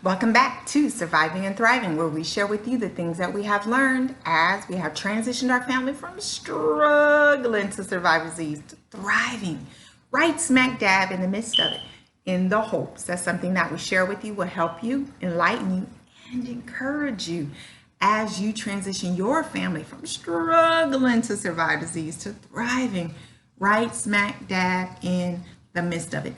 Welcome back to Surviving and Thriving, where we share with you the things that we have learned as we have transitioned our family from struggling to survive disease to thriving, right smack dab in the midst of it, in the hopes that something that we share with you will help you, enlighten you, and encourage you as you transition your family from struggling to survive disease to thriving, right smack dab in the midst of it.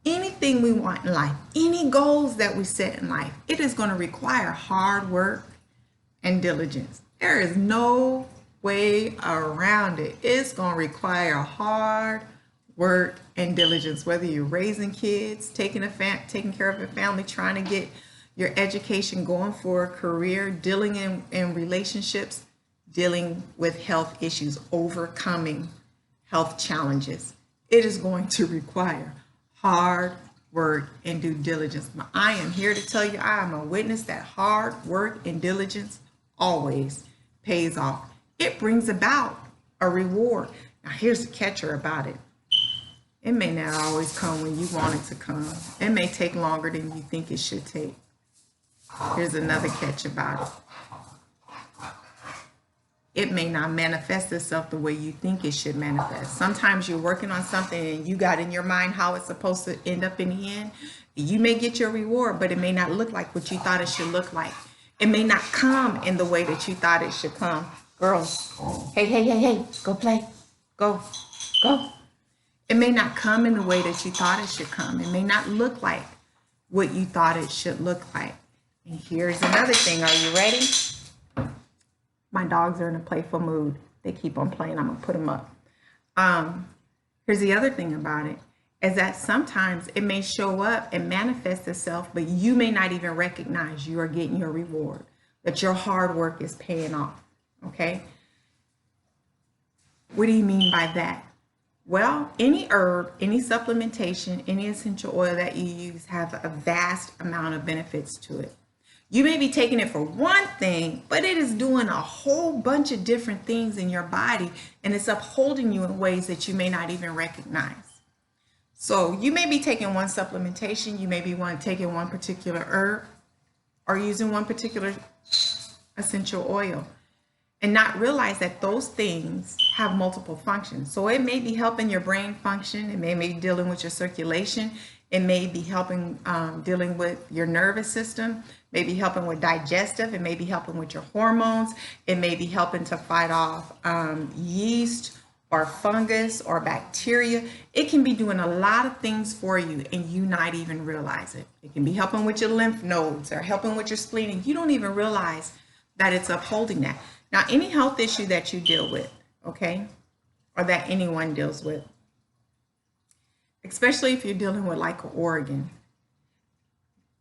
Anything we want in life, any goals that we set in life, it is going to require hard work and diligence. There is no way around it. It's going to require hard work and diligence, whether you're raising kids, taking care of a family, trying to get your education going for a career, dealing in relationships, dealing with health issues, overcoming health challenges. It is going to require hard work and due diligence. But I am here to tell you, I am a witness that hard work and diligence always pays off. It brings about a reward. Now, here's the catcher about it. It may not always come when you want it to come. It may take longer than you think it should take. Here's another catch about it. It may not manifest itself the way you think it should manifest. Sometimes you're working on something and you got in your mind how it's supposed to end up in the end. You may get your reward, but it may not look like what you thought it should look like. It may not come in the way that you thought it should come. Girls, hey, go play. Go. It may not come in the way that you thought it should come. It may not look like what you thought it should look like. And here's another thing. Are you ready? My dogs are in a playful mood. They keep on playing. I'm gonna put them up. Here's the other thing about it, is that sometimes it may show up and manifest itself, but you may not even recognize you are getting your reward, that your hard work is paying off, okay? What do you mean by that? Well, any herb, any supplementation, any essential oil that you use have a vast amount of benefits to it. You may be taking it for one thing, but it is doing a whole bunch of different things in your body, and it's upholding you in ways that you may not even recognize. So you may be taking one supplementation, you may be taking one particular herb, or using one particular essential oil, and not realize that those things have multiple functions. So it may be helping your brain function, it may be dealing with your circulation, it may be helping dealing with your nervous system, maybe helping with digestive, it may be helping with your hormones, it may be helping to fight off yeast or fungus or bacteria. It can be doing a lot of things for you and you not even realize it. It can be helping with your lymph nodes or helping with your spleen, and you don't even realize that it's upholding that. Now, any health issue that you deal with, okay, or that anyone deals with, especially if you're dealing with like an organ,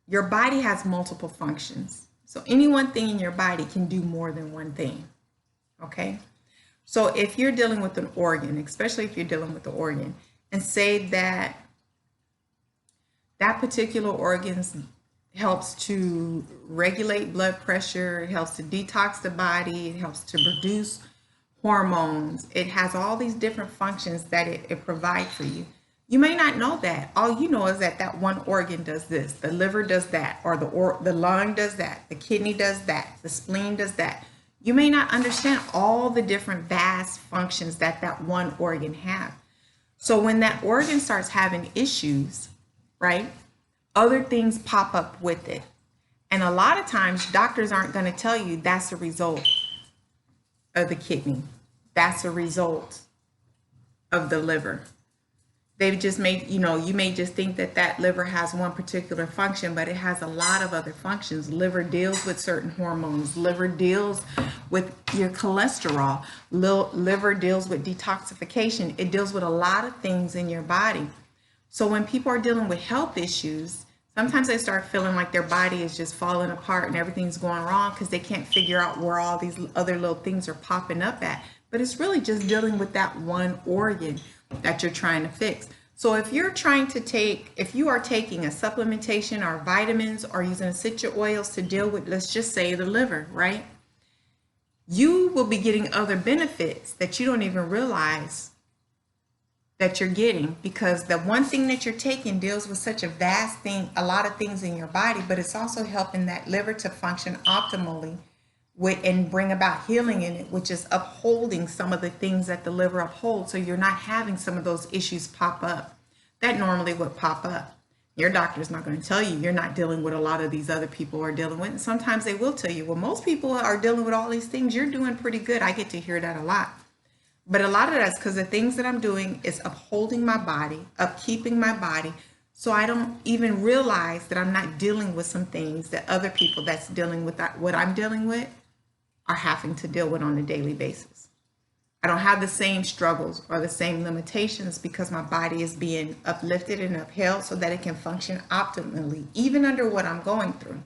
your body has multiple functions. So any one thing in your body can do more than one thing, okay? So if you're dealing with an organ, especially if you're dealing with the organ, and say that that particular organ helps to regulate blood pressure, it helps to detox the body, it helps to produce hormones, it has all these different functions that it provides for you. You may not know that. All you know is that that one organ does this, the liver does that, or the lung does that, the kidney does that, the spleen does that. You may not understand all the different vast functions that that one organ has. So when that organ starts having issues, right, other things pop up with it. And a lot of times doctors aren't going to tell you that's a result of the kidney. That's a result of the liver. They've just made, you may just think that that liver has one particular function, but it has a lot of other functions. Liver deals with certain hormones. Liver deals with your cholesterol. Liver deals with detoxification. It deals with a lot of things in your body. So when people are dealing with health issues, sometimes they start feeling like their body is just falling apart and everything's going wrong because they can't figure out where all these other little things are popping up at. But it's really just dealing with that one organ that you're trying to fix. So if you are taking a supplementation or vitamins or using essential oils to deal with, let's just say, the liver, right? You will be getting other benefits that you don't even realize that you're getting, because the one thing that you're taking deals with such a vast thing, a lot of things in your body, but it's also helping that liver to function optimally with and bring about healing in it, which is upholding some of the things that the liver upholds, so you're not having some of those issues pop up that normally would pop up. Your doctor's not going to tell you you're not dealing with a lot of these other people are dealing with, and sometimes they will tell you, well, most people are dealing with all these things, you're doing pretty good. I get to hear that a lot. But a lot of that's because the things that I'm doing is upholding my body, upkeeping my body, so I don't even realize that I'm not dealing with some things that other people that's dealing with what I'm dealing with are having to deal with on a daily basis. I don't have the same struggles or the same limitations because my body is being uplifted and upheld so that it can function optimally, even under what I'm going through.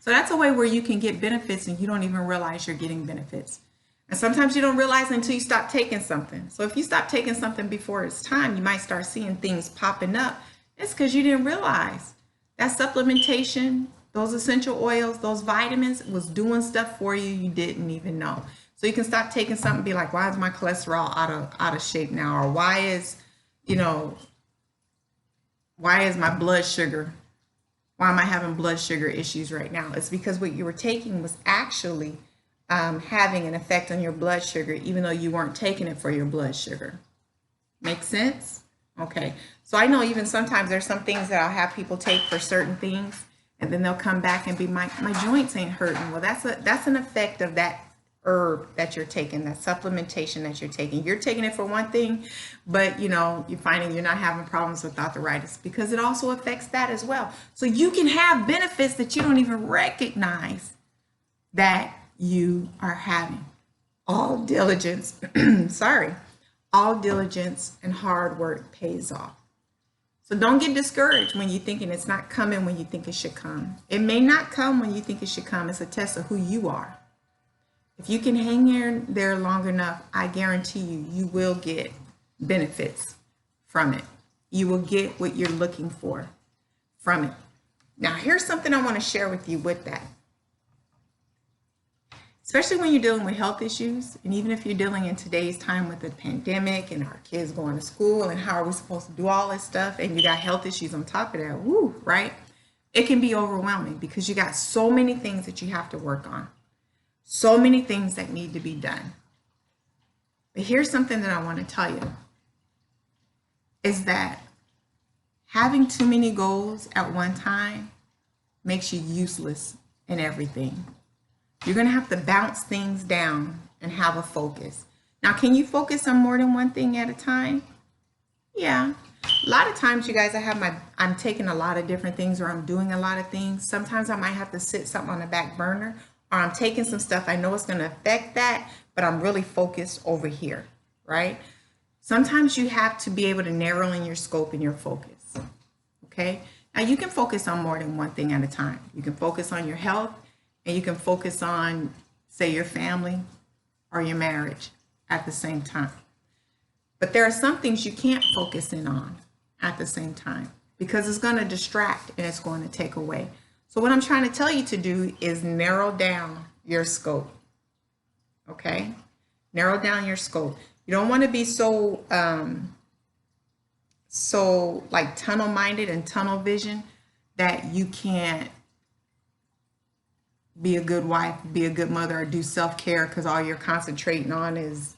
So that's a way where you can get benefits and you don't even realize you're getting benefits. And sometimes you don't realize it until you stop taking something. So if you stop taking something before it's time, you might start seeing things popping up. It's because you didn't realize that supplementation, those essential oils, those vitamins was doing stuff for you you didn't even know. So you can stop taking something and be like, why is my cholesterol out of shape now? Or why is my blood sugar, why am I having blood sugar issues right now? It's because what you were taking was actually having an effect on your blood sugar, even though you weren't taking it for your blood sugar. Make sense? Okay. So I know even sometimes there's some things that I'll have people take for certain things, and then they'll come back and be, my joints ain't hurting. Well, that's an effect of that herb that you're taking, that supplementation that you're taking. You're taking it for one thing, but you're finding you're not having problems with arthritis because it also affects that as well. So you can have benefits that you don't even recognize that you are having. All diligence, all diligence and hard work pays off. So don't get discouraged when you're thinking it's not coming when you think it should come. It may not come when you think it should come. It's a test of who you are. If you can hang in there long enough, I guarantee you will get benefits from it. You will get what you're looking for from it. Now, here's something I want to share with you with that. Especially when you're dealing with health issues, and even if you're dealing in today's time with the pandemic and our kids going to school and how are we supposed to do all this stuff, and you got health issues on top of that, woo, right? It can be overwhelming because you got so many things that you have to work on, so many things that need to be done. But here's something that I want to tell you, is that having too many goals at one time makes you useless in everything. You're going to have to bounce things down and have a focus. Now, can you focus on more than one thing at a time? Yeah. A lot of times, you guys, I'm taking a lot of different things, or I'm doing a lot of things. Sometimes I might have to sit something on the back burner, or I'm taking some stuff I know it's going to affect that, but I'm really focused over here, right? Sometimes you have to be able to narrow in your scope and your focus, okay? Now, you can focus on more than one thing at a time. You can focus on your health, and you can focus on, say, your family or your marriage at the same time. But there are some things you can't focus in on at the same time because it's going to distract and it's going to take away. So what I'm trying to tell you to do is narrow down your scope, okay? Narrow down your scope. You don't want to be so like tunnel-minded and tunnel vision that you can't be a good wife, be a good mother, or do self-care because all you're concentrating on is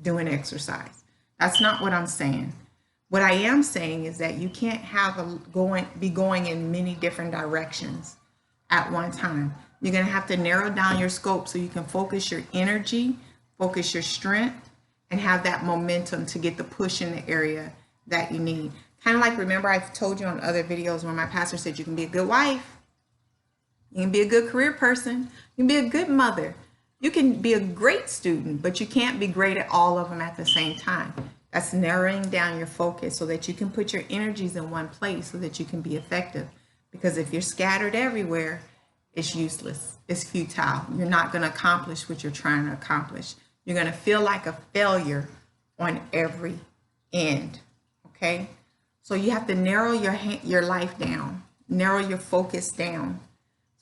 doing exercise. That's not what I'm saying. What I am saying is that you can't be going in many different directions at one time. You're going to have to narrow down your scope so you can focus your energy, focus your strength, and have that momentum to get the push in the area that you need. Kind of like, remember I've told you on other videos where my pastor said you can be a good wife, you can be a good career person, you can be a good mother, you can be a great student, but you can't be great at all of them at the same time. That's narrowing down your focus so that you can put your energies in one place so that you can be effective. Because if you're scattered everywhere, it's useless, it's futile. You're not going to accomplish what you're trying to accomplish. You're going to feel like a failure on every end, okay? So you have to narrow your life down, narrow your focus down,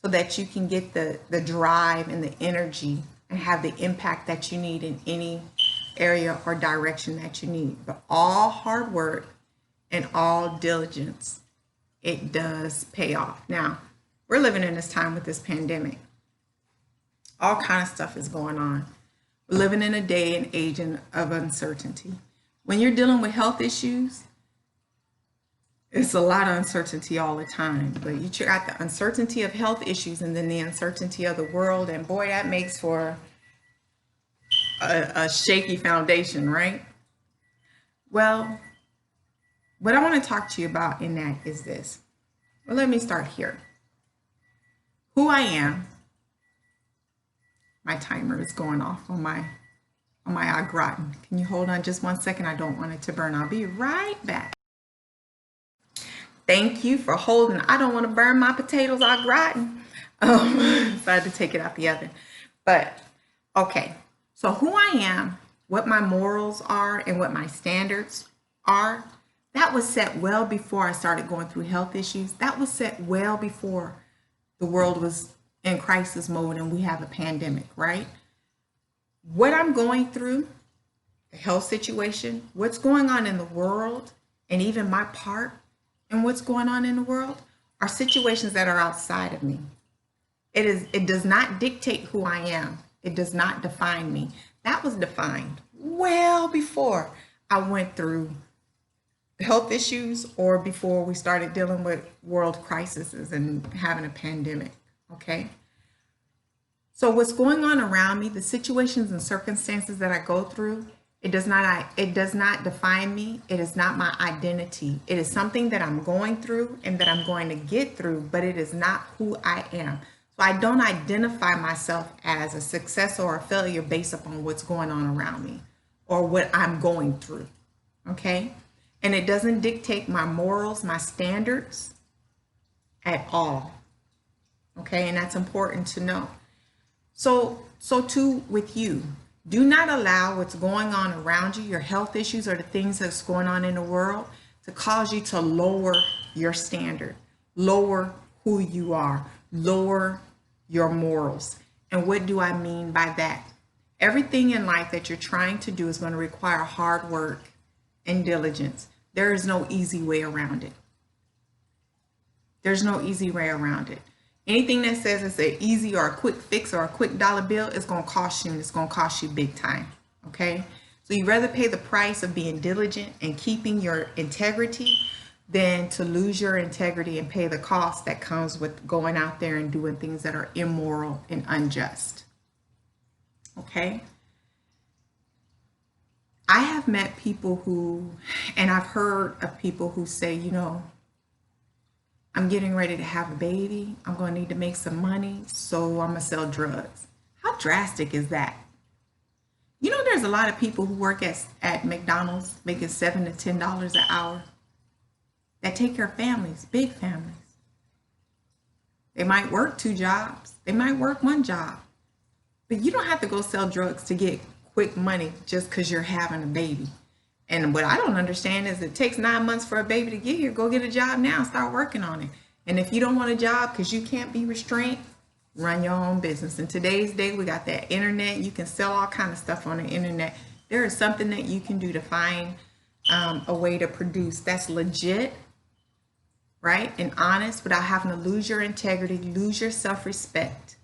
so that you can get the drive and the energy and have the impact that you need in any area or direction that you need. But all hard work and all diligence, it does pay off. Now, we're living in this time with this pandemic. All kind of stuff is going on. We're living in a day and age of uncertainty. When you're dealing with health issues, it's a lot of uncertainty all the time. But you got the uncertainty of health issues and then the uncertainty of the world. And boy, that makes for a shaky foundation, right? Well, what I want to talk to you about in that is this. Well, let me start here. Who I am. My timer is going off on my au gratin. Can you hold on just 1 second? I don't want it to burn. I'll be right back. Thank you for holding. I don't want to burn my potatoes au gratin. So I had to take it out the oven. But okay, so who I am, what my morals are, and what my standards are, that was set well before I started going through health issues. That was set well before the world was in crisis mode and we have a pandemic, right? What I'm going through, the health situation, what's going on in the world, and even my part in what's going on in the world are situations that are outside of me. It does not dictate who I am. It does not define me. That was defined well before I went through health issues or before we started dealing with world crises and having a pandemic, okay? So what's going on around me, the situations and circumstances that I go through, it does not define me. It is not my identity. It is something that I'm going through and that I'm going to get through, but it is not who I am. So I don't identify myself as a success or a failure based upon what's going on around me or what I'm going through, okay? And it doesn't dictate my morals, my standards at all, okay? And that's important to know. So too with you. Do not allow what's going on around you, your health issues or the things that's going on in the world, to cause you to lower your standard, lower who you are, lower your morals. And what do I mean by that? Everything in life that you're trying to do is going to require hard work and diligence. There is no easy way around it. There's no easy way around it. Anything that says it's an easy or a quick fix or a quick dollar bill is going to cost you, and it's going to cost you big time, okay? So you'd rather pay the price of being diligent and keeping your integrity than to lose your integrity and pay the cost that comes with going out there and doing things that are immoral and unjust, okay? I have met people who, and I've heard of people who say, you know, I'm getting ready to have a baby. I'm going to need to make some money, so I'm going to sell drugs. How drastic is that? You know, there's a lot of people who work at McDonald's making $7 to $10 an hour that take care of families, big families. They might work 2 jobs. They might work 1 job. But you don't have to go sell drugs to get quick money just because you're having a baby. And what I don't understand is it takes 9 months for a baby to get here. Go get a job now, start working on it. And if you don't want a job because you can't be restrained, run your own business. In today's day, we got that internet. You can sell all kind of stuff on the internet. There is something that you can do to find a way to produce that's legit, right, and honest without having to lose your integrity, lose your self-respect,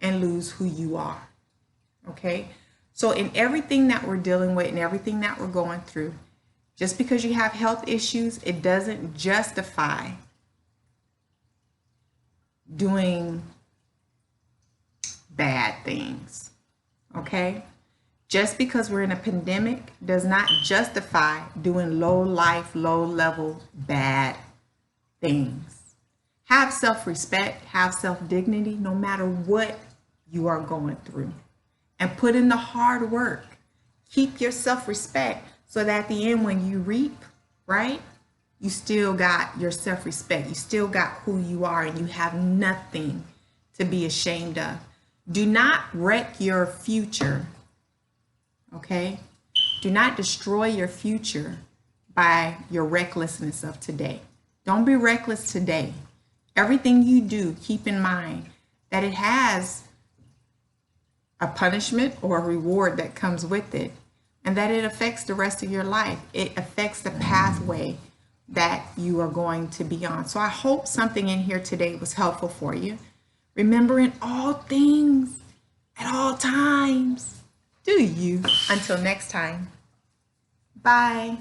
and lose who you are, okay? So in everything that we're dealing with and everything that we're going through, just because you have health issues, it doesn't justify doing bad things, okay? Just because we're in a pandemic does not justify doing low-level bad things. Have self-respect, have self-dignity, no matter what you are going through. And put in the hard work. Keep your self-respect so that at the end when you reap, right, you still got your self-respect. You still got who you are and you have nothing to be ashamed of. Do not wreck your future, okay? Do not destroy your future by your recklessness of today. Don't be reckless today. Everything you do, keep in mind that it has a punishment or a reward that comes with it. and that it affects the rest of your life. It affects the pathway that you are going to be on. So I hope something in here today was helpful for you. Remember, in all things, at all times, do you. Until next time, bye.